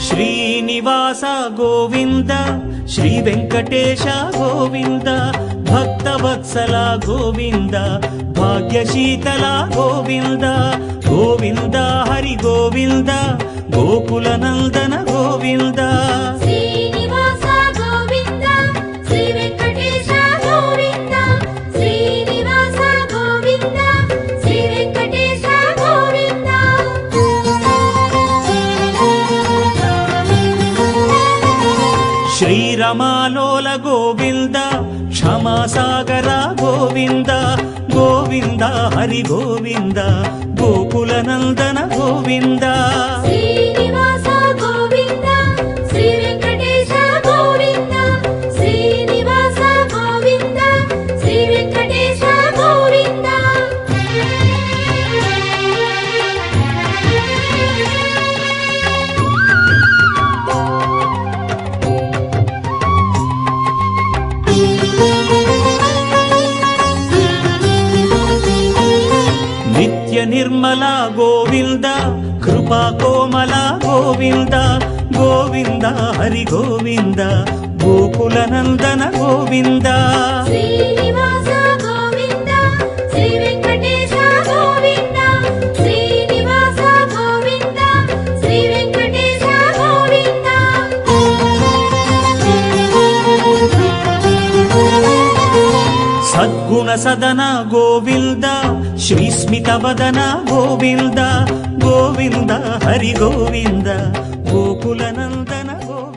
శ్రీనివాస గోవింద, శ్రీ వెంకటేశ గోవింద, భక్తవత్సల గోవింద, భాగ్యశీతల గోవింద, గోవింద హరి గోవింద, గోకుల నందన గోవింద. శ్రీనివాస గోవింద, శ్రీ వెంకటేశ గోవింద, శ్రీనివాస గోవింద, శ్రీ వెంకటేశ గోవింద. శ్రీరమాలోల గోవింద, క్షమాసాగర గోవింద, గోవింద హరి గోవింద, గోకుల నందన గోవింద. శ్రీనివాస గోవింద, శ్రీ వెంకటేశ గోవింద, శ్రీనివాస గోవింద, శ్రీ వెంకటేశ గోవింద. నిత్య నిర్మల గోవింద, కృపా కోమల గోవింద, గోవింద హరి గోవింద, గోకుల నందన గోవింద. శ్రీనివాస గోవింద, శ్రీ వెంకటేశ గోవింద, శ్రీనివాస గోవింద, శ్రీ వెంకటేశ గోవింద. సద్గుణ సదన గోవింద, శ్రీస్మిత వదన గోవింద, గోవింద హరి గోవింద,